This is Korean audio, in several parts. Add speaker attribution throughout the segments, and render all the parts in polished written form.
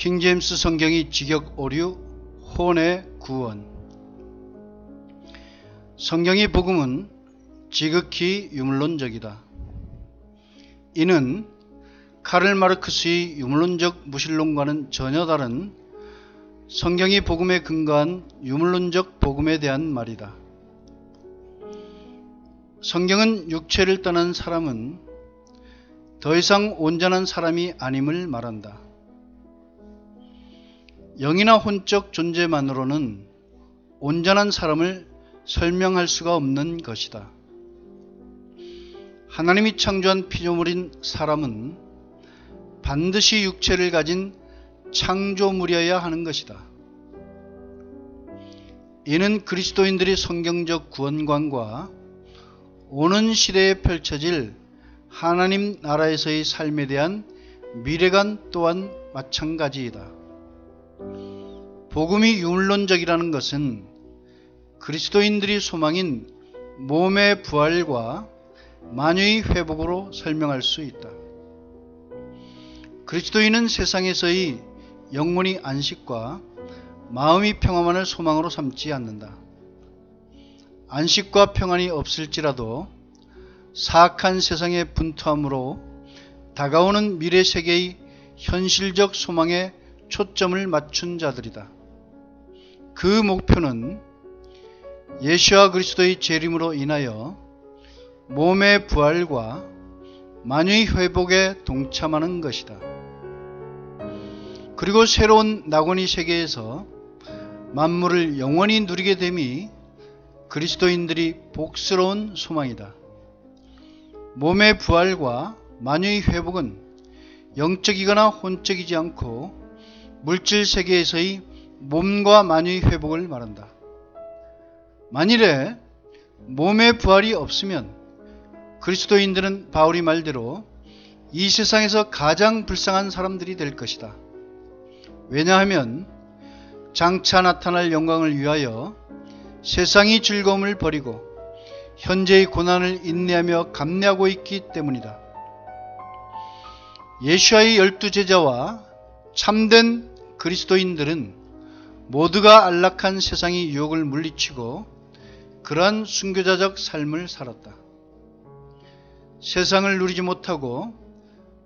Speaker 1: 킹제임스 성경이 직역 오류 혼의 구원. 성경의 복음은 지극히 유물론적이다. 이는 카를 마르크스의 유물론적 무신론과는 전혀 다른 성경의 복음에 근거한 유물론적 복음에 대한 말이다. 성경은 육체를 떠난 사람은 더 이상 온전한 사람이 아님을 말한다. 영이나 혼적 존재만으로는 온전한 사람을 설명할 수가 없는 것이다. 하나님이 창조한 피조물인 사람은 반드시 육체를 가진 창조물이어야 하는 것이다. 이는 그리스도인들의 성경적 구원관과 오는 시대에 펼쳐질 하나님 나라에서의 삶에 대한 미래관 또한 마찬가지이다. 복음이 유물론적이라는 것은 그리스도인들의 소망인 몸의 부활과 만유의 회복으로 설명할 수 있다. 그리스도인은 세상에서의 영혼의 안식과 마음의 평화만을 소망으로 삼지 않는다. 안식과 평안이 없을지라도 사악한 세상의 분투함으로 다가오는 미래 세계의 현실적 소망에 초점을 맞춘 자들이다. 그 목표는 예수와 그리스도의 재림으로 인하여 몸의 부활과 만유의 회복에 동참하는 것이다. 그리고 새로운 낙원의 세계에서 만물을 영원히 누리게 됨이 그리스도인들이 복스러운 소망이다. 몸의 부활과 만유의 회복은 영적이거나 혼적이지 않고 물질 세계에서의 몸과 만유의 회복을 말한다. 만일에 몸의 부활이 없으면 그리스도인들은 바울이 말대로 이 세상에서 가장 불쌍한 사람들이 될 것이다. 왜냐하면 장차 나타날 영광을 위하여 세상의 즐거움을 버리고 현재의 고난을 인내하며 감내하고 있기 때문이다. 예수와의 12제자와 참된 그리스도인들은 모두가 안락한 세상의 유혹을 물리치고 그러한 순교자적 삶을 살았다. 세상을 누리지 못하고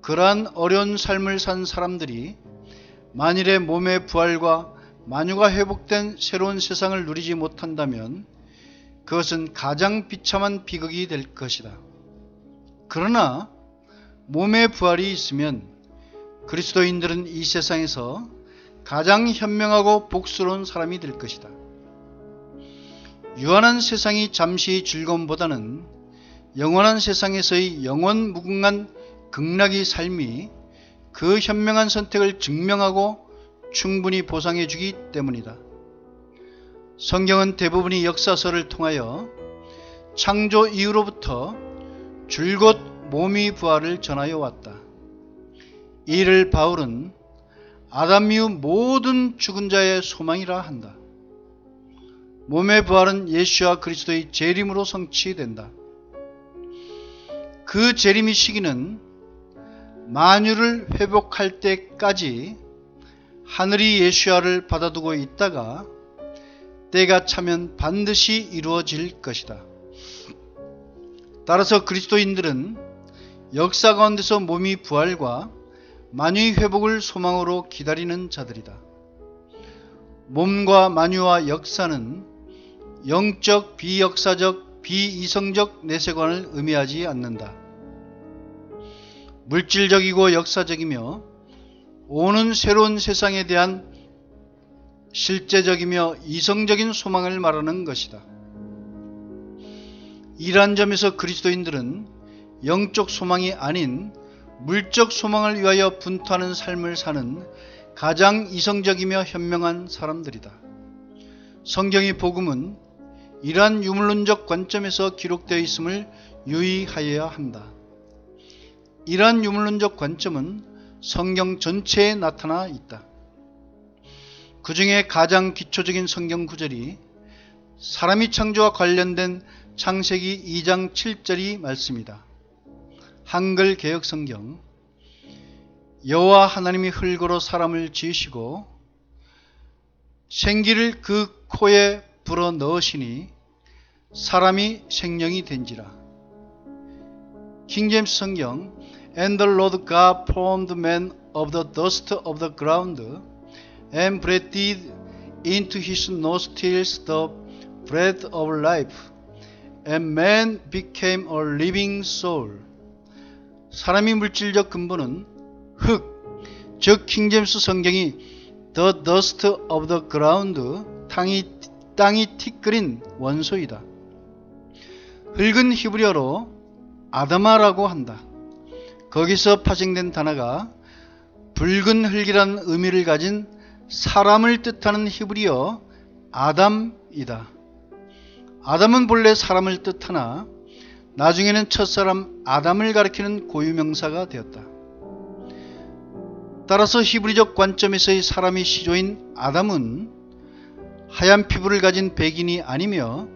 Speaker 1: 그러한 어려운 삶을 산 사람들이 만일에 몸의 부활과 만유가 회복된 새로운 세상을 누리지 못한다면 그것은 가장 비참한 비극이 될 것이다. 그러나 몸의 부활이 있으면 그리스도인들은 이 세상에서 가장 현명하고 복스러운 사람이 될 것이다. 유한한 세상이 잠시의 즐거움보다는 영원한 세상에서의 영원 무궁한 극락의 삶이 그 현명한 선택을 증명하고 충분히 보상해 주기 때문이다. 성경은 대부분이 역사서를 통하여 창조 이후로부터 줄곧 몸의 부활을 전하여 왔다. 이를 바울은 아담 이후 모든 죽은 자의 소망이라 한다. 몸의 부활은 예수와 그리스도의 재림으로 성취된다. 그 재림의 시기는 만유를 회복할 때까지 하늘이 예수와를 받아두고 있다가 때가 차면 반드시 이루어질 것이다. 따라서 그리스도인들은 역사 가운데서 몸의 부활과 만유의 회복을 소망으로 기다리는 자들이다. 몸과 만유와 역사는 영적, 비역사적, 비이성적 내세관을 의미하지 않는다. 물질적이고 역사적이며 오는 새로운 세상에 대한 실제적이며 이성적인 소망을 말하는 것이다. 이러한 점에서 그리스도인들은 영적 소망이 아닌 물적 소망을 위하여 분투하는 삶을 사는 가장 이성적이며 현명한 사람들이다. 성경의 복음은 이러한 유물론적 관점에서 기록되어 있음을 유의하여야 한다. 이러한 유물론적 관점은 성경 전체에 나타나 있다. 그 중에 가장 기초적인 성경 구절이 사람의 창조와 관련된 창세기 2장 7절이 말씀이다. 한글 개혁 성경 여호와 하나님이 흙으로 사람을 지으시고 생기를 그 코에 불어 넣으시니 사람이 생명이 된지라. 킹제임스 성경 And the Lord God formed man of the dust of the ground and breathed into his nostrils the breath of life, and man became a living soul. 사람의 물질적 근본은 흙, 즉 킹제임스 성경이 The dust of the ground, 땅이 티끌인 원소이다. 흙은 히브리어로 아다마라고 한다. 거기서 파생된 단어가 붉은 흙이라는 의미를 가진 사람을 뜻하는 히브리어 아담이다. 아담은 본래 사람을 뜻하나 나중에는 첫사람 아담을 가리키는 고유명사가 되었다. 따라서 히브리적 관점에서의 사람의 시조인 아담은 하얀 피부를 가진 백인이 아니며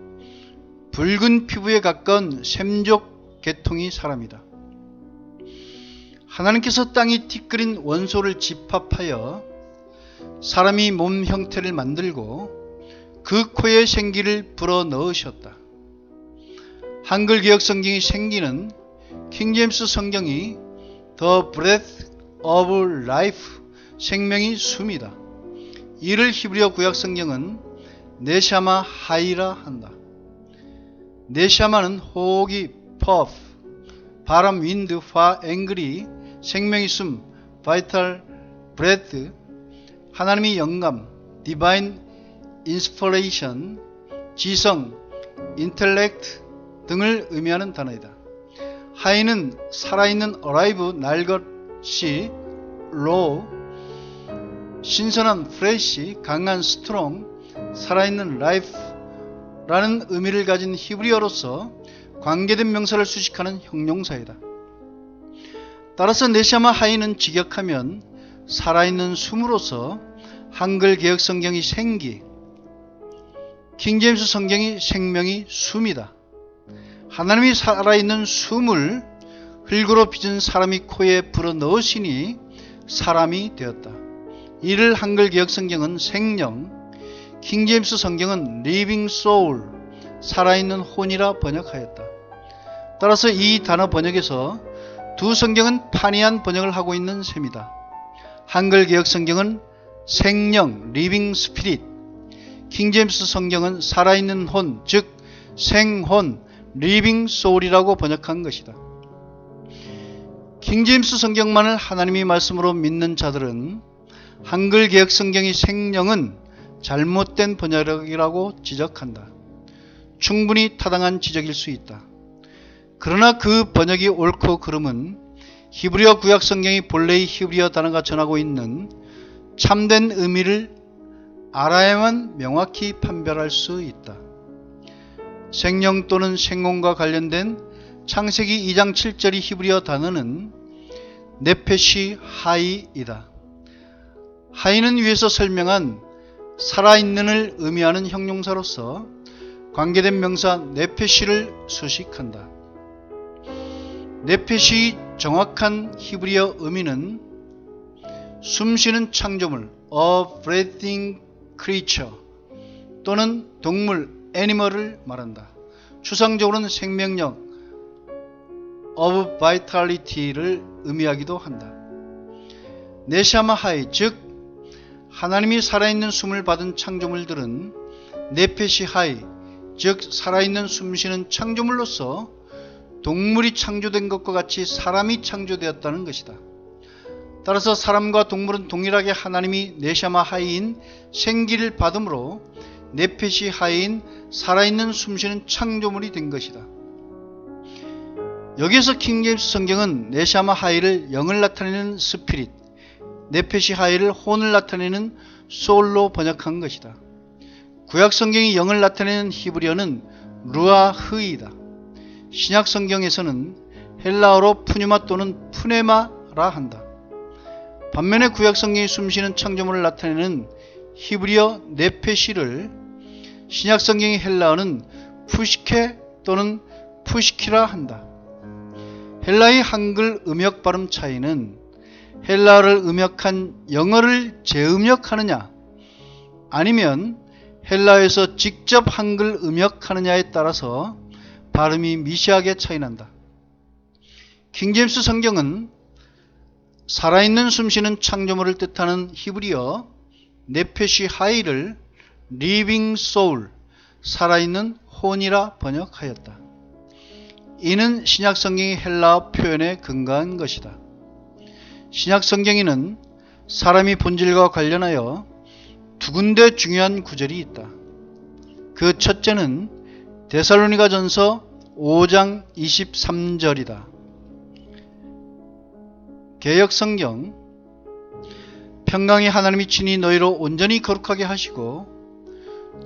Speaker 1: 붉은 피부에 가까운 샘족 계통의 사람이다. 하나님께서 땅이 티끌인 원소를 집합하여 사람이 몸 형태를 만들고 그 코에 생기를 불어 넣으셨다. 한글 개역 성경의 생기는 킹제임스 성경이 The breath of life, 생명의 숨이다. 이를 히브리어 구약 성경은 네샤마 하이라 한다. 네샤마는 호기, puff, 바람, 윈드, 화, 앵그리, 생명의 숨, vital breath, 하나님의 영감, divine inspiration, 지성, intellect 등을 의미하는 단어이다. 하이는 살아있는 alive, 날 것이, raw, 신선한 fresh, 강한 strong, 살아있는 life라는 의미를 가진 히브리어로서 관계된 명사를 수식하는 형용사이다. 따라서 네샤마 하이는 직역하면 살아있는 숨으로서 한글 개역 성경이 생기, 킹제임스 성경이 생명이 숨이다. 하나님이 살아있는 숨을 흙으로 빚은 사람이 코에 불어 넣으시니 사람이 되었다. 이를 한글 개역 성경은 생령, 킹제임스 성경은 living soul, 살아있는 혼이라 번역하였다. 따라서 이 단어 번역에서 두 성경은 판이한 번역을 하고 있는 셈이다. 한글 개역 성경은 생령, living spirit, 킹제임스 성경은 살아있는 혼, 즉 생혼, living soul이라고 번역한 것이다. 킹제임스 성경만을 하나님의 말씀으로 믿는 자들은 한글 개역 성경의 생령은 잘못된 번역이라고 지적한다. 충분히 타당한 지적일 수 있다. 그러나 그 번역이 옳고 그름은 히브리어 구약 성경이 본래의 히브리어 단어가 전하고 있는 참된 의미를 알아야만 명확히 판별할 수 있다. 생령 또는 생혼과 관련된 창세기 2장 7절의 히브리어 단어는 네페시 하이이다. 하이는 위에서 설명한 살아있는을 의미하는 형용사로서 관계된 명사 네페시를 수식한다. 네페시의 정확한 히브리어 의미는 숨쉬는 창조물, a breathing creature 또는 동물, animal을 말한다. 추상적으로는 생명력, of vitality를 의미하기도 한다. 네샤마 하이, 즉 하나님이 살아있는 숨을 받은 창조물들은 네페시 하이, 즉 살아있는 숨쉬는 창조물로서 동물이 창조된 것과 같이 사람이 창조되었다는 것이다. 따라서 사람과 동물은 동일하게 하나님이 네샤마 하이인 생기를 받음으로 네페시 하이인 살아있는 숨쉬는 창조물이 된 것이다. 여기에서 킹제임스 성경은 네샤마 하이를 영을 나타내는 스피릿, 네페시 하이를 혼을 나타내는 소울로 번역한 것이다. 구약 성경이 영을 나타내는 히브리어는 루아흐이다. 신약 성경에서는 헬라어로 푸뉴마 또는 푸네마라 한다. 반면에 구약 성경이 숨쉬는 창조물을 나타내는 히브리어 네페시를 신약 성경의 헬라어는 푸시케 또는 푸시키라 한다. 헬라의 한글 음역 발음 차이는 헬라어를 음역한 영어를 재음역하느냐 아니면 헬라어에서 직접 한글 음역하느냐에 따라서 발음이 미세하게 차이난다. 킹제임스 성경은 살아있는 숨쉬는 창조물을 뜻하는 히브리어 네페시 하이를 living soul, 살아있는 혼이라 번역하였다. 이는 신약 성경의 헬라어 표현에 근거한 것이다. 신약 성경에는 사람이 본질과 관련하여 두 군데 중요한 구절이 있다. 그 첫째는 데살로니가전서 5장 23절이다. 개역성경, 평강의 하나님이 친히 너희로 온전히 거룩하게 하시고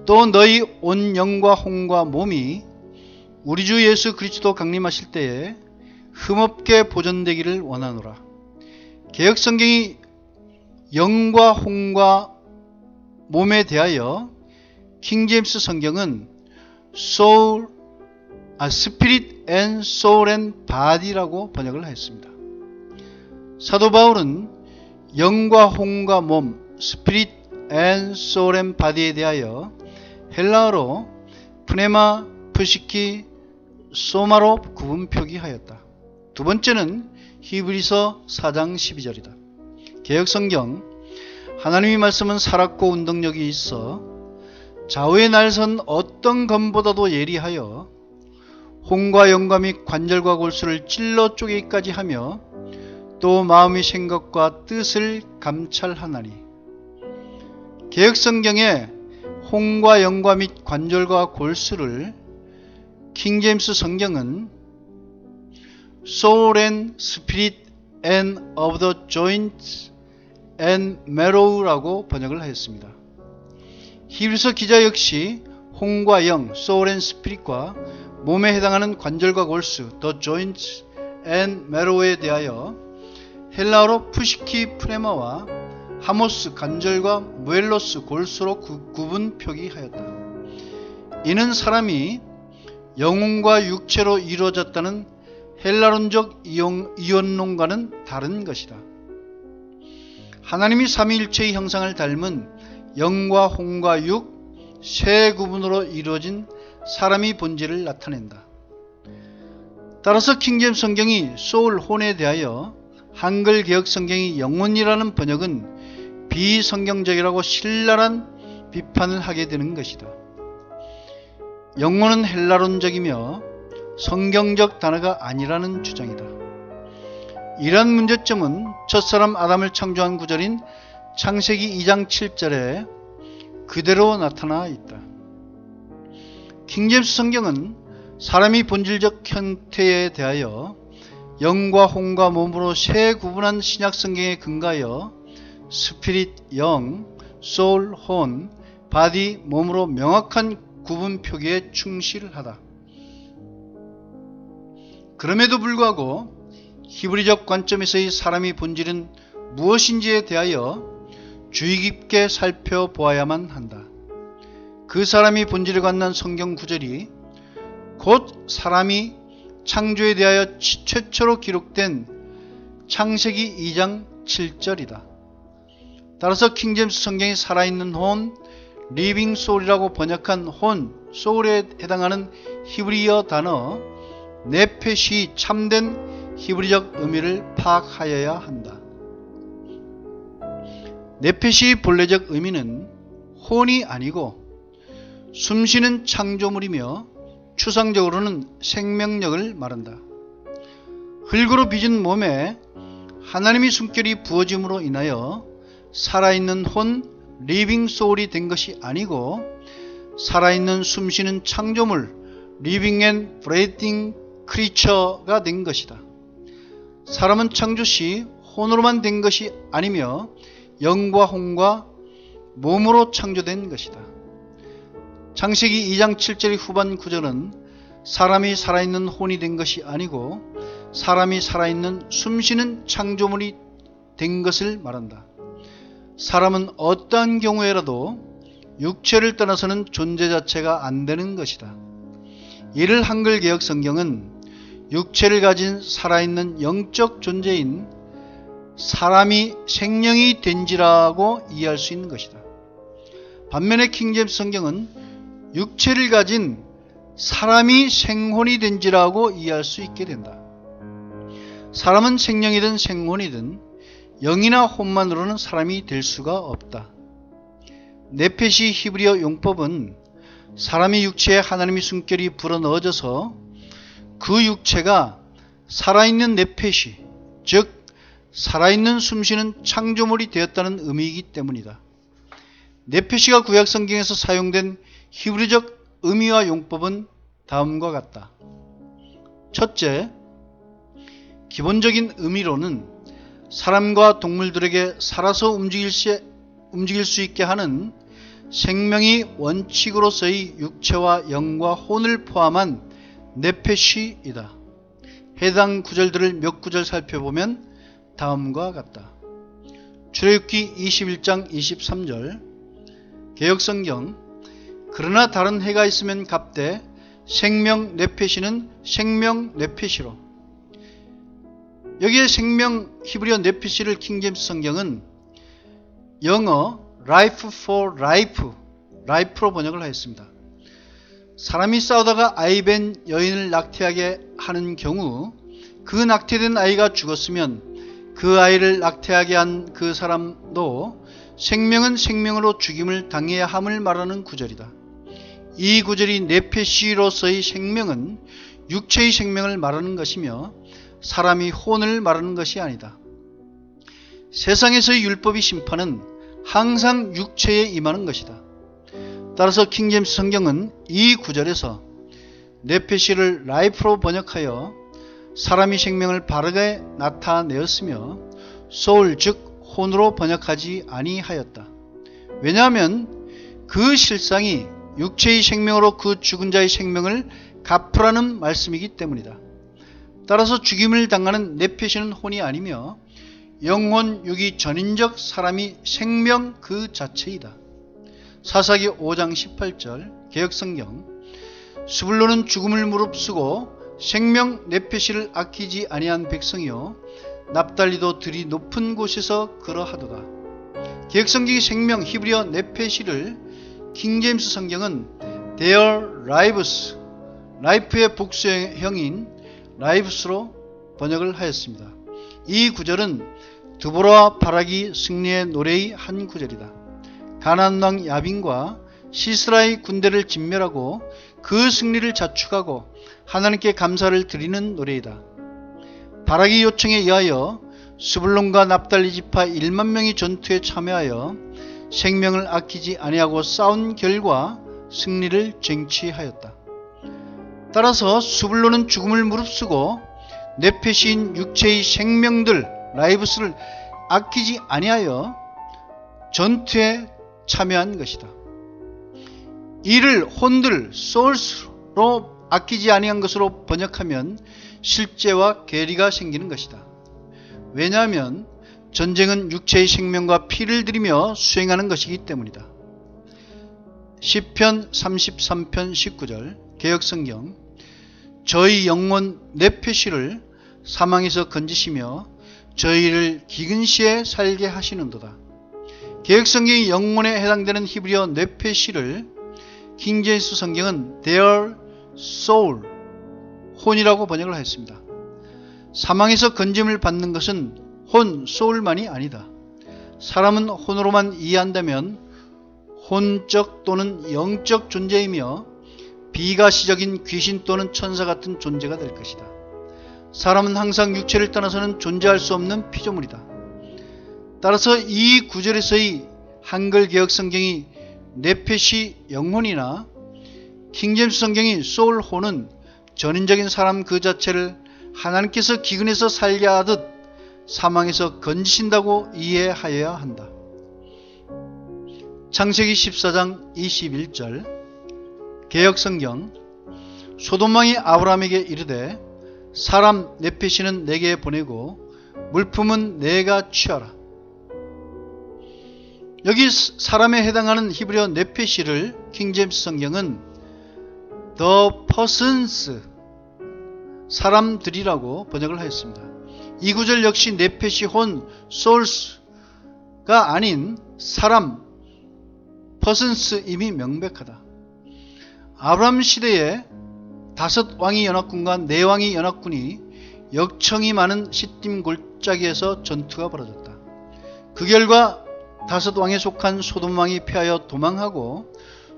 Speaker 1: 또 너희 온 영과 혼과 몸이 우리 주 예수 그리스도 강림하실 때에 흠없게 보존되기를 원하노라. 개역성경이 영과 혼과 몸에 대하여 킹제임스 성경은 Spirit and Soul and Body라고 번역을 했습니다. 사도 바울은 영과 혼과 몸, Spirit and Soul and Body에 대하여 헬라어로 프네마, 프시키, 소마로 구분 표기하였다. 두 번째는 히브리서 4장 12절이다. 개역성경, 하나님의 말씀은 살았고 운동력이 있어 좌우의 날선 어떤 검보다도 예리하여 혼과 영과 및 관절과 골수를 찔러 쪼개기까지 하며 또 마음의 생각과 뜻을 감찰하나니. 개역성경에 혼과 영과 및 관절과 골수를 킹제임스 성경은 Soul and Spirit and of the joints and marrow라고 번역을 하였습니다. 히브리서 기자 역시 혼과 영, Soul and Spirit과 몸에 해당하는 관절과 골수, the joints and marrow에 대하여 헬라어로 푸시키 프레마와 하모스 관절과 무엘로스 골수로 구분 표기하였다. 이는 사람이 영혼과 육체로 이루어졌다는 헬라론적 이원론과는 다른 것이다. 하나님이 삼위일체의 형상을 닮은 영과 혼과 육 세 구분으로 이루어진 사람의 본질을 나타낸다. 따라서 킹제임스 성경이 소울 혼에 대하여 한글 개역 성경이 영혼이라는 번역은 비성경적이라고 신랄한 비판을 하게 되는 것이다. 영혼은 헬라론적이며 성경적 단어가 아니라는 주장이다. 이러한 문제점은 첫사람 아담을 창조한 구절인 창세기 2장 7절에 그대로 나타나 있다. 킹제임스 성경은 사람이 본질적 형태에 대하여 영과 혼과 몸으로 세 구분한 신약 성경에 근거하여 스피릿, 영, 소울, 혼, 바디, 몸으로 명확한 구분 표기에 충실하다. 그럼에도 불구하고 히브리적 관점에서의 사람의 본질은 무엇인지에 대하여 주의 깊게 살펴보아야만 한다. 그 사람이 본질을 갖는 성경 구절이 곧 사람이 창조에 대하여 최초로 기록된 창세기 2장 7절이다. 따라서 킹제임스 성경이 살아있는 혼, 리빙 소울이라고 번역한 혼, 소울에 해당하는 히브리어 단어 네펫이 참된 히브리적 의미를 파악하여야 한다. 네펫이 본래적 의미는 혼이 아니고 숨쉬는 창조물이며 추상적으로는 생명력을 말한다. 흙으로 빚은 몸에 하나님의 숨결이 부어짐으로 인하여 살아있는 혼, 리빙 소울이 된 것이 아니고 살아있는 숨쉬는 창조물, 리빙 앤 브레이팅 크리처가 된 것이다. 사람은 창조시 혼으로만 된 것이 아니며 영과 혼과 몸으로 창조된 것이다. 창세기 2장 7절 후반 구절은 사람이 살아있는 혼이 된 것이 아니고 사람이 살아있는 숨쉬는 창조물이 된 것을 말한다. 사람은 어떠한 경우에라도 육체를 떠나서는 존재 자체가 안 되는 것이다. 이를 한글 개역 성경은 육체를 가진 살아있는 영적 존재인 사람이 생명이 된지라고 이해할 수 있는 것이다. 반면에 킹제임스 성경은 육체를 가진 사람이 생혼이 된지라고 이해할 수 있게 된다. 사람은 생령이든 생혼이든 영이나 혼만으로는 사람이 될 수가 없다. 네펫이 히브리어 용법은 사람의 육체에 하나님의 숨결이 불어넣어져서 그 육체가 살아있는 네펫이, 즉 살아있는 숨쉬는 창조물이 되었다는 의미이기 때문이다. 네펫이가 구약성경에서 사용된 히브리적 의미와 용법은 다음과 같다. 첫째, 기본적인 의미로는 사람과 동물들에게 살아서 움직일 수 있게 하는 생명이 원칙으로서의 육체와 영과 혼을 포함한 네펫이이다. 해당 구절들을 몇 구절 살펴보면 다음과 같다. 출애굽기 21장 23절, 개역성경, 그러나 다른 해가 있으면 갑되 생명 네펫이는 생명 네펫이로. 여기에 생명 히브리어 네펫이를 킹제임스 성경은 영어 life for life로 번역을 하였습니다. 사람이 싸우다가 아이벤 여인을 낙태하게 하는 경우 그 낙태된 아이가 죽었으면 그 아이를 낙태하게 한 그 사람도 생명은 생명으로 죽임을 당해야 함을 말하는 구절이다. 이 구절이 네페시로서의 생명은 육체의 생명을 말하는 것이며 사람이 혼을 말하는 것이 아니다. 세상에서의 율법의 심판은 항상 육체에 임하는 것이다. 따라서 킹제임스 성경은 이 구절에서 네페시를 라이프로 번역하여 사람의 생명을 바르게 나타내었으며 소울 즉 혼으로 번역하지 아니하였다. 왜냐하면 그 실상이 육체의 생명으로 그 죽은 자의 생명을 갚으라는 말씀이기 때문이다. 따라서 죽임을 당하는 네페시는 혼이 아니며 영혼, 육이 전인적 사람이 생명 그 자체이다. 사사기 5장 18절 개역성경, 스불론은 죽음을 무릅쓰고 생명 네페시를 아끼지 아니한 백성이요 납달리도 들이 높은 곳에서 그러하도다. 개역성경의 생명 히브리어 네페시를 킹제임스 성경은 their lives, 라이프의 복수형인 lives,로 번역을 하였습니다. 이 구절은 드보라와 바락이 승리의 노래의 한 구절이다. 가나안 왕 야빈과 시스라의 군대를 진멸하고 그 승리를 자축하고 하나님께 감사를 드리는 노래이다. 바락의 요청에 의하여 스불론과 납달리 지파 1만 명이 전투에 참여하여 생명을 아끼지 아니하고 싸운 결과 승리를 쟁취하였다. 따라서 스불론은 죽음을 무릅쓰고 네페시인 육체의 생명들 라이브스를 아끼지 아니하여 전투에 참여한 것이다. 이를 혼들 소울스로 아끼지 아니한 것으로 번역하면 실제와 괴리가 생기는 것이다. 왜냐하면 전쟁은 육체의 생명과 피를 들이며 수행하는 것이기 때문이다. 시편 33편 19절 개역성경, 저희 영혼 네페시를 사망에서 건지시며 저희를 기근 시에 살게 하시는도다. 개역성경이 영혼에 해당되는 히브리어 네페시를 킹제임스 성경은 their soul, 혼이라고 번역을 하였습니다. 사망에서 건짐을 받는 것은 혼, soul만이 아니다. 사람은 혼으로만 이해한다면 혼적 또는 영적 존재이며 비가시적인 귀신 또는 천사 같은 존재가 될 것이다. 사람은 항상 육체를 떠나서는 존재할 수 없는 피조물이다. 따라서 이 구절에서의 한글 개역 성경이 네페시 영혼이나 킹제임스 성경이 소울 혼은 전인적인 사람 그 자체를 하나님께서 기근에서 살게 하듯 사망에서 건지신다고 이해하여야 한다. 창세기 14장 21절 개역성경, 소돔왕이 아브라함에게 이르되 사람 네페시는 내게 보내고 물품은 내가 취하라. 여기 사람에 해당하는 히브리어 네페시를 킹제임스 성경은 the persons, 사람들이라고 번역을 하였습니다. 이 구절 역시 네펫이 혼 souls가 아닌 사람 persons 이미 명백하다. 아브라함 시대에 5왕이 연합군과 4왕이 연합군이 역청이 많은 시딤 골짜기에서 전투가 벌어졌다. 그 결과 5왕에 속한 소돔왕이 패하여 도망하고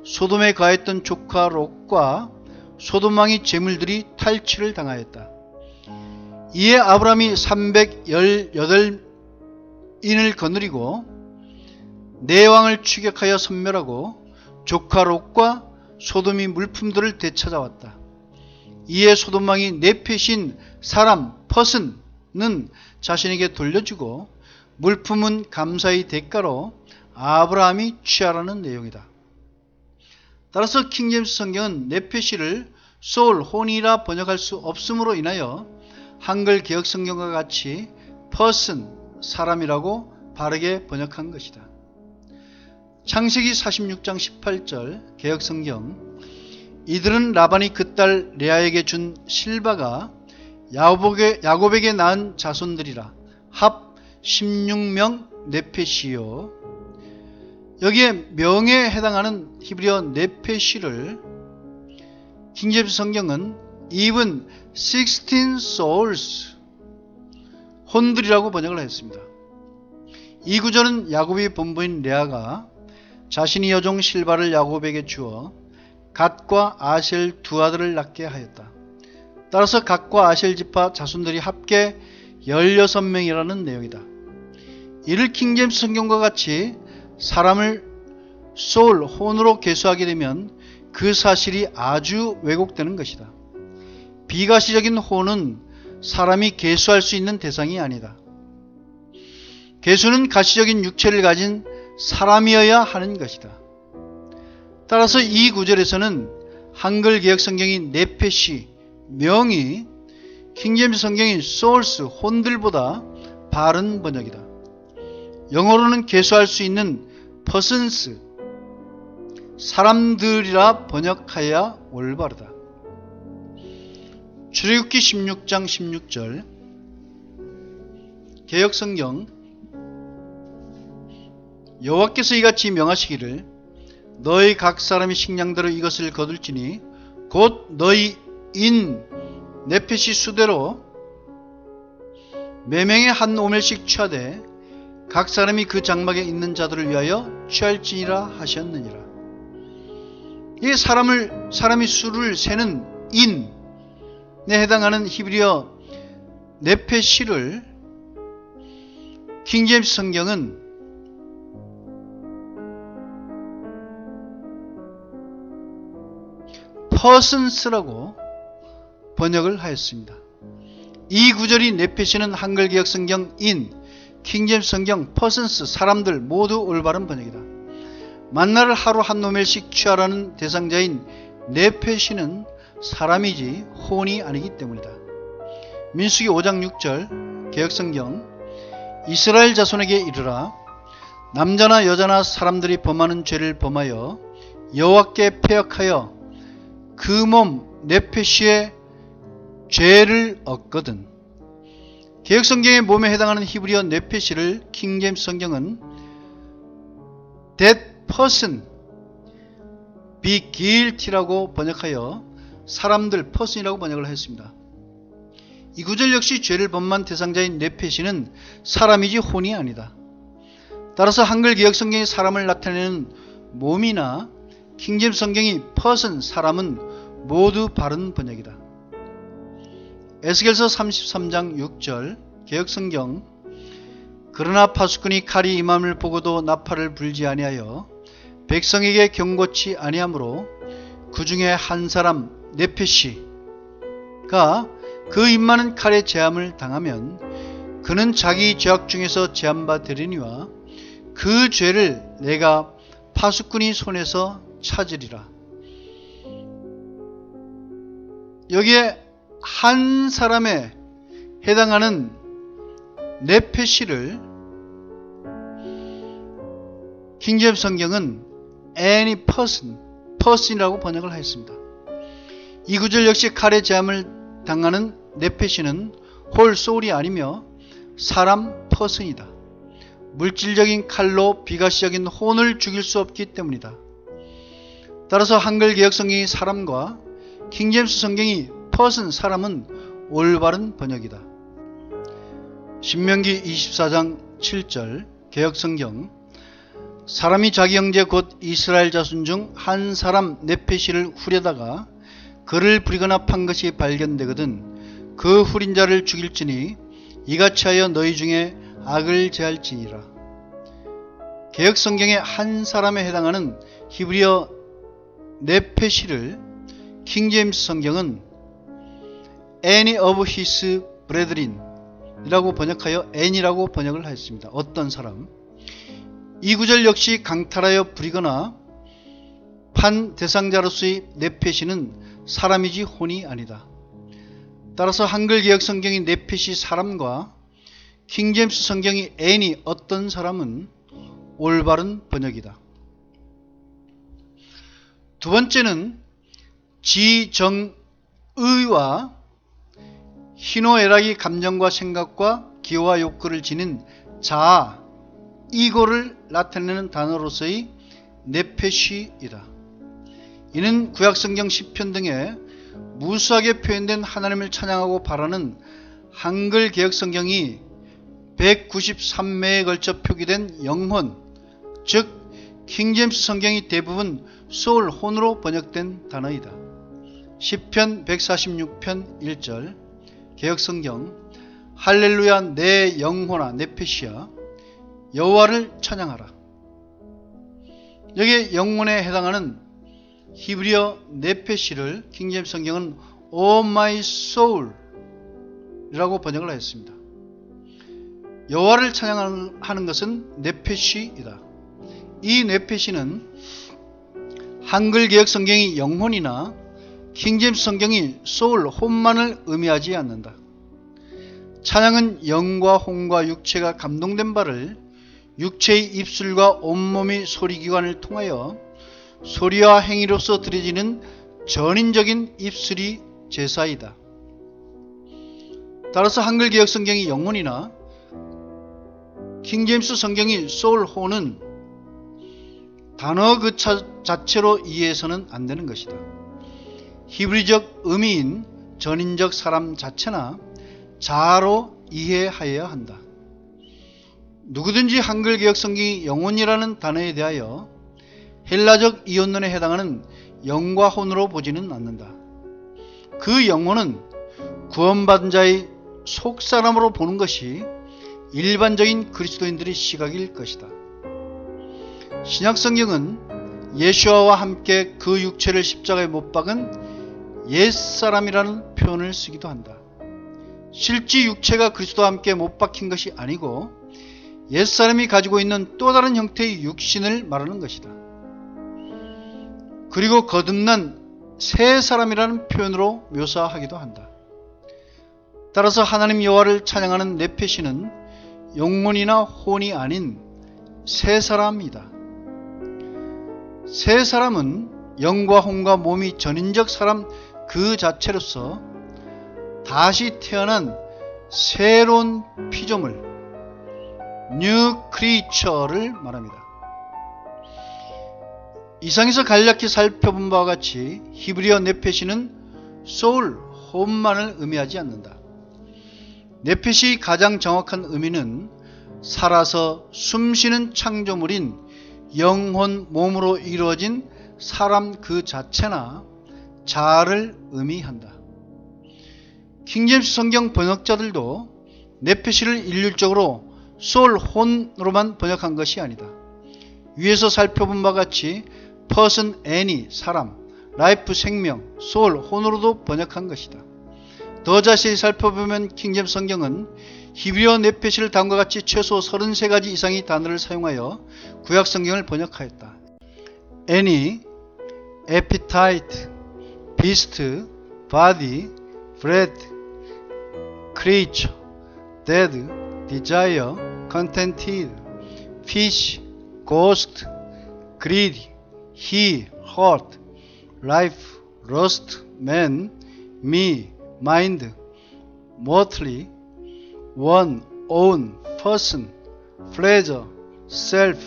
Speaker 1: 소돔에 가했던 조카 롯과 소돔왕의 재물들이 탈취를 당하였다. 이에 아브라함이 318인을 거느리고 4왕을 추격하여 섬멸하고 조카 롯과 소돔의 물품들을 되찾아왔다. 이에 소돔왕이 네펫인 사람 퍼슨은 자신에게 돌려주고 물품은 감사의 대가로 아브라함이 취하라는 내용이다. 따라서 킹제임스 성경은 네펫이를 소울, 혼이라 번역할 수 없음으로 인하여 한글 개혁 성경과 같이 person, 사람이라고 바르게 번역한 것이다. 창세기 46장 18절 개혁 성경, 이들은 라반이 그 딸 레아에게 준 실바가 야곱에게 낳은 자손들이라. 합 16명 네펫이요. 여기에 명에 해당하는 히브리어 네펫이를 킹제임스 성경은 even 16 souls 혼들이라고 번역을 했습니다. 이 구절은 야곱의 본부인 레아가 자신의 여종 실바를 야곱에게 주어 갓과 아셀 두 아들을 낳게 하였다. 따라서 갓과 아셀 지파 자손들이 합계 16명이라는 내용이다. 이를 킹제임스 성경과 같이 사람을 소울, 혼으로 계수하게 되면 그 사실이 아주 왜곡되는 것이다. 비가시적인 혼은 사람이 계수할 수 있는 대상이 아니다. 계수는 가시적인 육체를 가진 사람이어야 하는 것이다. 따라서 이 구절에서는 한글 개혁 성경이 네펫이 명이 킹제임스 성경인 souls 혼들보다 바른 번역이다. 영어로는 계수할 수 있는 persons 사람들이라 번역하여야 올바르다. 출애굽기 16장 16절 개혁 성경, 여호와께서 이같이 명하시기를 너희 각 사람이 식량대로 이것을 거둘지니 곧 너희 인 네펫이 수대로 매명에 한 오멜씩 취하되 각 사람이 그 장막에 있는 자들을 위하여 취할지니라 하셨느니라. 이 사람이 수를 세는 인에 해당하는 히브리어 네펫이를 킹제임스 성경은 persons라고 번역을 하였습니다. 이 구절이 네펫이는 한글 개혁 성경 인, 킹제임스 성경 persons 사람들 모두 올바른 번역이다. 만나를 하루 한 노멜씩 취하라는 대상자인 네펫이는 사람이지 혼이 아니기 때문이다. 민수기 5장 6절 개혁 성경, 이스라엘 자손에게 이르라 남자나 여자나 사람들이 범하는 죄를 범하여 여호와께 패역하여 그 몸 네펫의 죄를 얻거든. 개혁 성경의 몸에 해당하는 히브리어 네펫을 킹제임스 성경은 that person be guilty라고 번역하여 사람들 person이라고 번역을 했습니다. 이 구절 역시 죄를 범한 대상자인 네펫이는 사람이지 혼이 아니다. 따라서 한글 개혁 성경이 사람을 나타내는 몸이나 킹제임스 성경이 person 사람은 모두 바른 번역이다. 에스겔서 33장 6절 개혁 성경, 그러나 파수꾼이 칼이 임함을 보고도 나팔을 불지 아니하여 백성에게 경고치 아니하므로 그 중에 한 사람 네펫이가 그 임마는 칼의 제함을 당하면 그는 자기 죄악 중에서 제함바 되리니와 그 죄를 내가 파수꾼이 손에서 찾으리라. 여기에 한 사람에 해당하는 네펫이를 킹제임스 성경은 any person이라고 번역을 하였습니다. 이 구절 역시 칼의 제함을 당하는 네펫이는 홀 소울이 아니며 사람 퍼슨이다. 물질적인 칼로 비가시적인 혼을 죽일 수 없기 때문이다. 따라서 한글 개역 성경이 사람과 킹제임스 성경이 퍼슨 사람은 올바른 번역이다. 신명기 24장 7절 개역 성경 사람이 자기 형제 곧 이스라엘 자손 중 한 사람 네페시를 후려다가 그를 부리거나 판 것이 발견되거든 그 후린 자를 죽일지니 이같이 하여 너희 중에 악을 제할지니라. 개역 성경의 한 사람에 해당하는 히브리어 네페시를 킹제임스 성경은 any of his brethren 이라고 번역하여 N이라고 번역을 하였습니다. 어떤 사람. 이 구절 역시 강탈하여 부리거나 판 대상자로서의 네페시는 사람이지 혼이 아니다. 따라서 한글 개역 성경이 네페시 사람과 킹제임스 성경이 N이 어떤 사람은 올바른 번역이다. 두 번째는 지정의와 희노애락이 감정과 생각과 기호와 욕구를 지닌 자아, 이고를 나타내는 단어로서의 네페시이다. 이는 구약성경 시편 등에 무수하게 표현된 하나님을 찬양하고 바라는 한글 개역성경이 193매에 걸쳐 표기된 영혼, 즉 킹제임스 성경이 대부분 소울, 혼으로 번역된 단어이다. 시편 146편 1절 개역성경 할렐루야 내 영혼아 네페시야 여호와를 찬양하라. 여기에 영혼에 해당하는 히브리어 네페시를 킹제임스 성경은 Oh my soul 이라고 번역을 하였습니다. 여호와를 찬양하는 것은 네페시이다. 이 네페시는 한글 개역 성경이 영혼이나 킹제임스 성경이 소울, 혼만을 의미하지 않는다. 찬양은 영과 혼과 육체가 감동된 바를 육체의 입술과 온몸의 소리기관을 통하여 소리와 행위로서 드려지는 전인적인 입술이 제사이다. 따라서 한글 개역 성경이 영혼이나 킹제임스 성경이 소울, 혼은 단어 그 자체로 이해해서는 안 되는 것이다. 히브리적 의미인 전인적 사람 자체나 자아로 이해하여야 한다. 누구든지 한글 개역 성경이 영혼이라는 단어에 대하여 헬라적 이혼론에 해당하는 영과 혼으로 보지는 않는다. 그 영혼은 구원받은 자의 속사람으로 보는 것이 일반적인 그리스도인들의 시각일 것이다. 신약성경은 예수와 함께 그 육체를 십자가에 못 박은 옛사람이라는 표현을 쓰기도 한다. 실제 육체가 그리스도와 함께 못 박힌 것이 아니고 옛사람이 가지고 있는 또 다른 형태의 육신을 말하는 것이다. 그리고 거듭난 새 사람이라는 표현으로 묘사하기도 한다. 따라서 하나님 여호와를 찬양하는 네페시는 영혼이나 혼이 아닌 새 사람이다. 새 사람은 영과 혼과 몸이 전인적 사람 그 자체로서 다시 태어난 새로운 피조물 뉴 크리처를 말합니다. 이상에서 간략히 살펴본 바와 같이 히브리어 네페시는 소울, 혼만을 의미하지 않는다. 네페시의 가장 정확한 의미는 살아서 숨쉬는 창조물인 영혼, 몸으로 이루어진 사람 그 자체나 자아를 의미한다. 킹제임스 성경 번역자들도 네페시를 일률적으로 소울, 혼으로만 번역한 것이 아니다. 위에서 살펴본 바와 같이 person, any, 사람, life, 생명, soul, 혼으로도 번역한 것이다. 더 자세히 살펴보면 킹제임스 성경은 히브리어 네페시를 다음과 같이 최소 33가지 이상의 단어를 사용하여 구약 성경을 번역하였다. any, appetite, beast, body, bread, creature, dead, desire, contented, fish, ghost, greedy, he, heart, life, lust, man, me, mind, mortally, one, own, person, pleasure, self,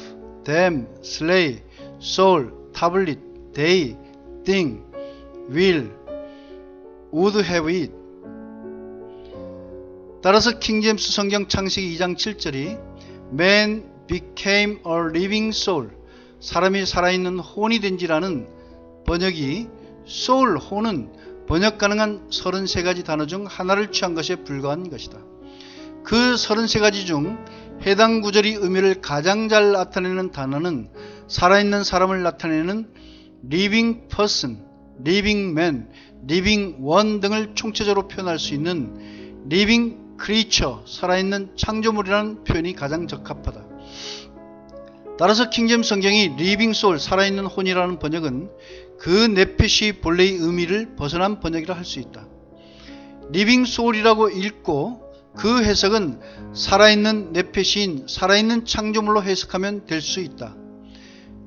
Speaker 1: them, slay, soul, tablet, they, thing, will, would have it. 따라서 킹제임스 성경 창세기 2장 7절이 Man became a living soul, 사람이 살아있는 혼이 된지라는 번역이 soul, 혼은 번역 가능한 33가지 단어 중 하나를 취한 것에 불과한 것이다. 그 33가지 중 해당 구절이 의미를 가장 잘 나타내는 단어는 살아있는 사람을 나타내는 living person, living man, living one 등을 총체적으로 표현할 수 있는 living creature, 살아있는 창조물이라는 표현이 가장 적합하다. 따라서 킹제임스 성경이 living soul, 살아있는 혼이라는 번역은 그 네페시 본래의 의미를 벗어난 번역이라 할 수 있다. living soul이라고 읽고 그 해석은 살아있는 네페시인 살아있는 창조물로 해석하면 될 수 있다.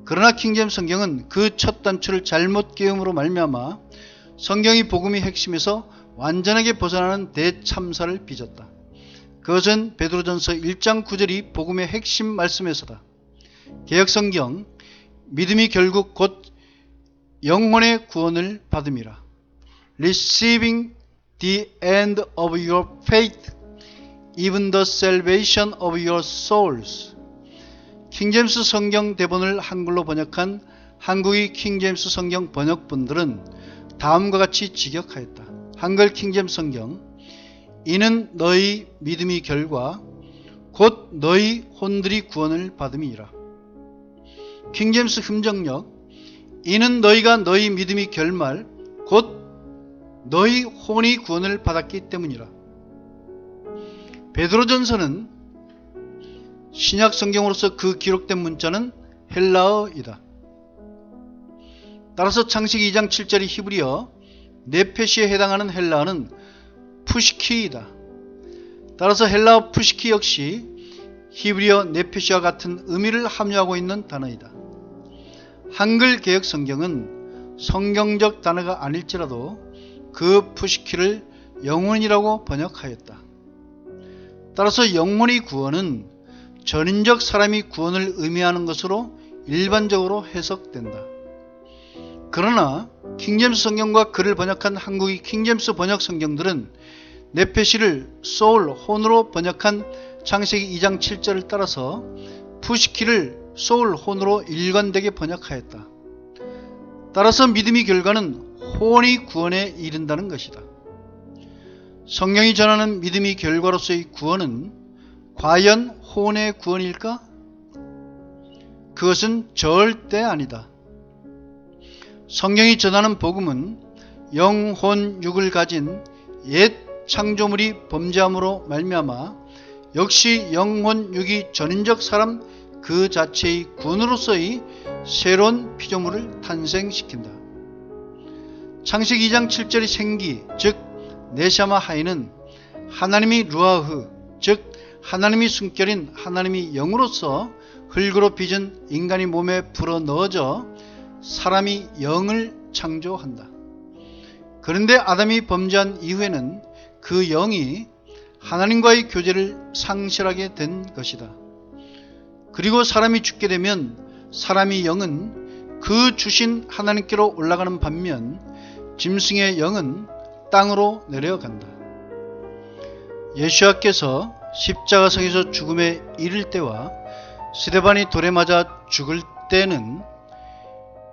Speaker 1: 그러나 킹제임스 성경은 그 첫 단추를 잘못 깨움으로 말미암아 성경이 복음의 핵심에서 완전하게 벗어나는 대참사를 빚었다. 그것은 베드로전서 1장 9절이 복음의 핵심 말씀에서다. 개역성경 믿음이 결국 곧 영혼의 구원을 받음이라. Receiving the end of your faith, even the salvation of your souls. 킹제임스 성경 대본을 한글로 번역한 한국의 킹제임스 성경 번역본들은 다음과 같이 직역하였다. 한글 킹제임스 성경, 이는 너희 믿음의 결과 곧 너희 혼들이 구원을 받음이라. 킹제임스 흠정역, 이는 너희가 너희 믿음의 결말 곧 너희 혼이 구원을 받았기 때문이라. 베드로전서는 신약 성경으로서 그 기록된 문자는 헬라어이다. 따라서 창세기 2장 7절의 히브리어 네페시에 해당하는 헬라어는 푸시키이다. 따라서 헬라어 푸시키 역시 히브리어 네페시와 같은 의미를 함유하고 있는 단어이다. 한글 개역 성경은 성경적 단어가 아닐지라도 그 푸시키를 영혼이라고 번역하였다. 따라서 영혼의 구원은 전인적 사람이 구원을 의미하는 것으로 일반적으로 해석된다. 그러나 킹제임스 성경과 그를 번역한 한국의 킹제임스 번역 성경들은 네페시를 소울, 혼으로 번역한 창세기 2장 7절을 따라서 푸시키를 소울, 혼으로 일관되게 번역하였다. 따라서 믿음의 결과는 혼이 구원에 이른다는 것이다. 성경이 전하는 믿음의 결과로서의 구원은 과연 혼의 구원일까? 그것은 절대 아니다. 성경이 전하는 복음은 영혼 육을 가진 옛 창조물이 범죄함으로 말미암아 역시 영혼 육이 전인적 사람 그 자체의 구원으로서의 새로운 피조물을 탄생시킨다. 창세기 2장 7절의 생기, 즉 네샤마 하이는 하나님이 루아흐, 즉 하나님이 숨결인 하나님이 영으로서 흙으로 빚은 인간의 몸에 불어넣어져 사람이 영을 창조한다. 그런데 아담이 범죄한 이후에는 그 영이 하나님과의 교제를 상실하게 된 것이다. 그리고 사람이 죽게 되면 사람의 영은 그 주신 하나님께로 올라가는 반면 짐승의 영은 땅으로 내려간다. 예수와께서 십자가상에서 죽음에 이를 때와 스데반이 돌에 맞아 죽을 때는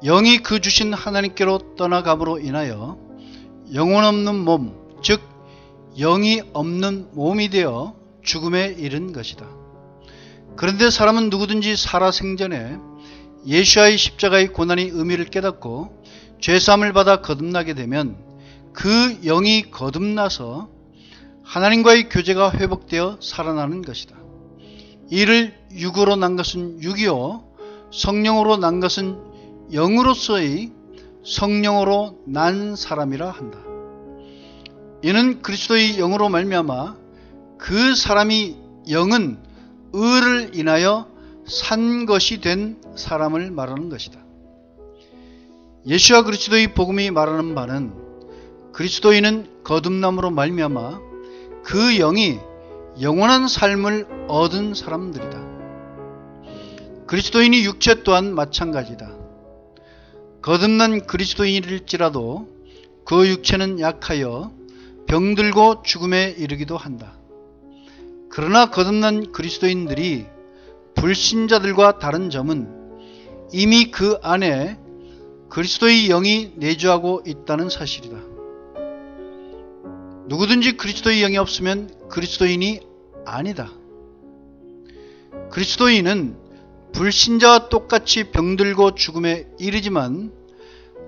Speaker 1: 영이 그 주신 하나님께로 떠나감으로 인하여 영혼 없는 몸, 즉 영이 없는 몸이 되어 죽음에 이른 것이다. 그런데 사람은 누구든지 살아생전에 예수와의 십자가의 고난의 의미를 깨닫고 죄사함을 받아 거듭나게 되면 그 영이 거듭나서 하나님과의 교제가 회복되어 살아나는 것이다. 이를 육으로 난 것은 육이요 성령으로 난 것은 영으로서의 성령으로 난 사람이라 한다. 이는 그리스도의 영으로 말미암아 그 사람이 영은 의를 인하여 산 것이 된 사람을 말하는 것이다. 예수와 그리스도의 복음이 말하는 바는 그리스도인은 거듭남으로 말미암아 그 영이 영원한 삶을 얻은 사람들이다. 그리스도인이 육체 또한 마찬가지다. 거듭난 그리스도인일지라도 그 육체는 약하여 병들고 죽음에 이르기도 한다. 그러나 거듭난 그리스도인들이 불신자들과 다른 점은 이미 그 안에 그리스도의 영이 내주하고 있다는 사실이다. 누구든지 그리스도의 영이 없으면 그리스도인이 아니다. 그리스도인은 불신자와 똑같이 병들고 죽음에 이르지만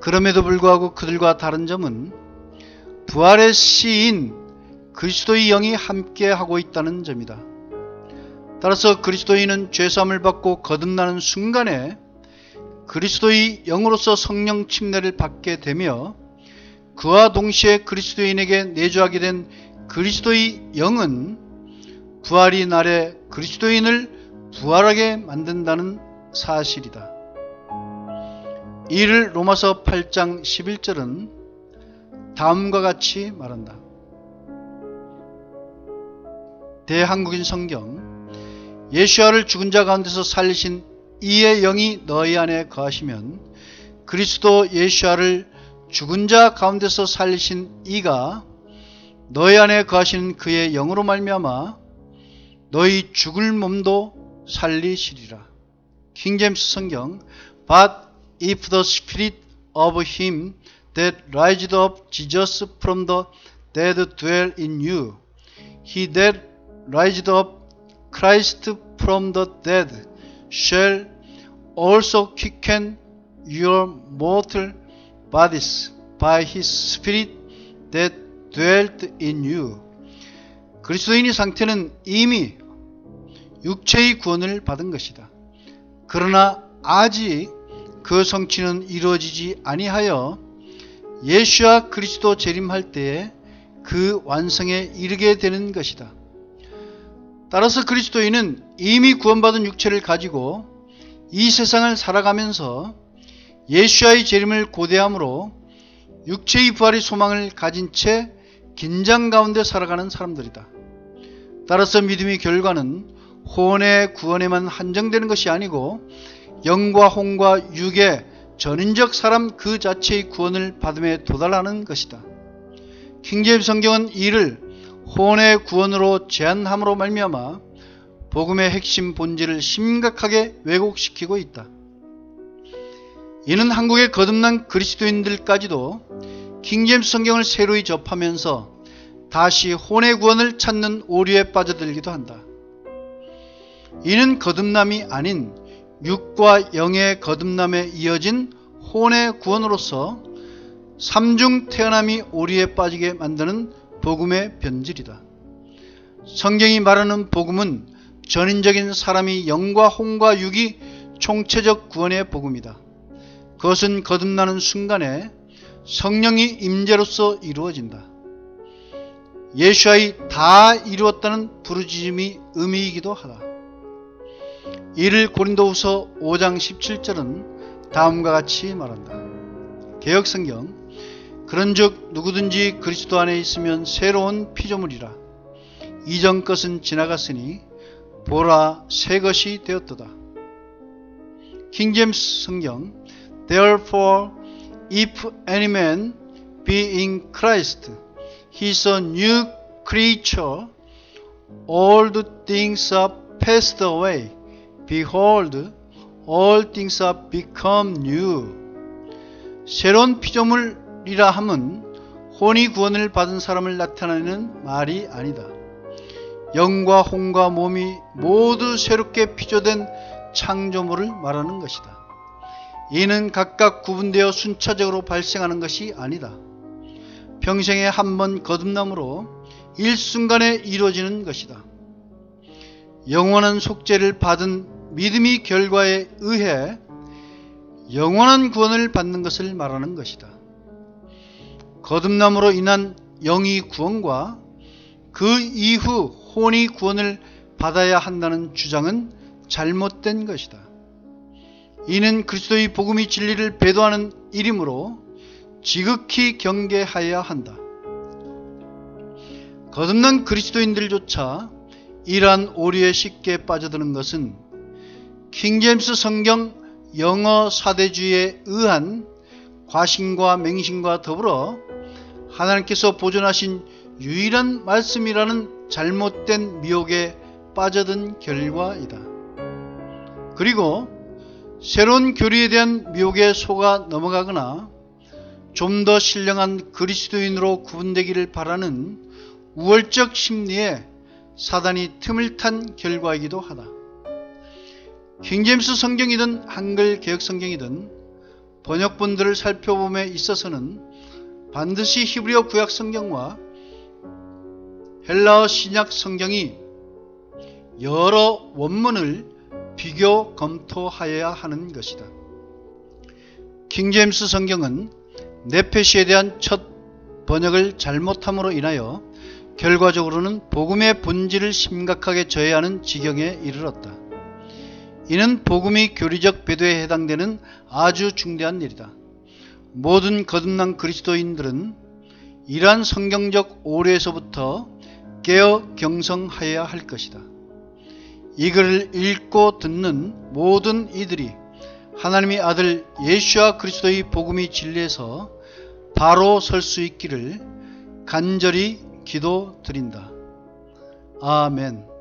Speaker 1: 그럼에도 불구하고 그들과 다른 점은 부활의 시인 그리스도의 영이 함께하고 있다는 점이다. 따라서 그리스도인은 죄사함을 받고 거듭나는 순간에 그리스도의 영으로서 성령 침례를 받게 되며 그와 동시에 그리스도인에게 내주하게 된 그리스도의 영은 부활의 날에 그리스도인을 부활하게 만든다는 사실이다. 이를 로마서 8장 11절은 다음과 같이 말한다. 대한국인 성경, 예수야를 죽은 자 가운데서 살리신 이의 영이 너희 안에 거하시면 그리스도 예수야를 죽은 자 가운데서 살리신 이가 너희 안에 거하시는 그의 영으로 말미암아 너희 죽을 몸도 살리시리라. 킹제임스 성경, But if the spirit of him that raised up Jesus from the dead dwell in you, he that raised up Christ from the dead shall also quicken your mortal bodies by his spirit that dwelt in you. 그리스도인의 상태는 이미 육체의 구원을 받은 것이다. 그러나 아직 그 성취는 이루어지지 아니하여 예수와 그리스도 재림할 때에 그 완성에 이르게 되는 것이다. 따라서 그리스도인은 이미 구원받은 육체를 가지고 이 세상을 살아가면서 예수와의 재림을 고대함으로 육체의 부활의 소망을 가진 채 긴장 가운데 살아가는 사람들이다. 따라서 믿음의 결과는 혼의 구원에만 한정되는 것이 아니고 영과 혼과 육의 전인적 사람 그 자체의 구원을 받음에 도달하는 것이다. 킹제임스 성경은 이를 혼의 구원으로 제한함으로 말미암아 복음의 핵심 본질을 심각하게 왜곡시키고 있다. 이는 한국의 거듭난 그리스도인들까지도 킹제임스 성경을 새로이 접하면서 다시 혼의 구원을 찾는 오류에 빠져들기도 한다. 이는 거듭남이 아닌 육과 영의 거듭남에 이어진 혼의 구원으로서 삼중 태어남이 오류에 빠지게 만드는 복음의 변질이다. 성경이 말하는 복음은 전인적인 사람이 영과 혼과 육이 총체적 구원의 복음이다. 그것은 거듭나는 순간에 성령이 임재로서 이루어진다. 예수와의 다 이루었다는 부르짖음이 의미이기도 하다. 이를 고린도후서 5장 17절은 다음과 같이 말한다. 개역성경, 그런즉 누구든지 그리스도 안에 있으면 새로운 피조물이라. 이전 것은 지나갔으니 보라 새 것이 되었도다. 킹제임스 성경, Therefore if any man be in Christ, he is a new creature. Old things are passed away. Behold, all things are become new. 새로운 피조물이라 함은 혼이 구원을 받은 사람을 나타내는 말이 아니다. 영과 혼과 몸이 모두 새롭게 피조된 창조물을 말하는 것이다. 이는 각각 구분되어 순차적으로 발생하는 것이 아니다. 평생에 한 번 거듭남으로 일순간에 이루어지는 것이다. 영원한 속죄를 받은 믿음의 결과에 의해 영원한 구원을 받는 것을 말하는 것이다. 거듭남으로 인한 영의 구원과 그 이후 혼의 구원을 받아야 한다는 주장은 잘못된 것이다. 이는 그리스도의 복음의 진리를 배도하는 일이므로 지극히 경계하여야 한다. 거듭난 그리스도인들조차 이러한 오류에 쉽게 빠져드는 것은 킹제임스 성경 영어 사대주의에 의한 과신과 맹신과 더불어 하나님께서 보존하신 유일한 말씀이라는 잘못된 미혹에 빠져든 결과이다. 그리고 새로운 교리에 대한 미혹에 속아 넘어가거나 좀 더 신령한 그리스도인으로 구분되기를 바라는 우월적 심리에 사단이 틈을 탄 결과이기도 하다. 킹제임스 성경이든 한글 개역 성경이든 번역본들을 살펴봄에 있어서는 반드시 히브리어 구약 성경과 헬라어 신약 성경이 여러 원문을 비교 검토하여야 하는 것이다. 킹제임스 성경은 네페시에 대한 첫 번역을 잘못함으로 인하여 결과적으로는 복음의 본질을 심각하게 저해하는 지경에 이르렀다. 이는 복음이 교리적 배도에 해당되는 아주 중대한 일이다. 모든 거듭난 그리스도인들은 이러한 성경적 오류에서부터 깨어 경성하여야 할 것이다. 이 글을 읽고 듣는 모든 이들이 하나님의 아들 예수와 그리스도의 복음이 진리에서 바로 설 수 있기를 간절히 기도드린다. 아멘.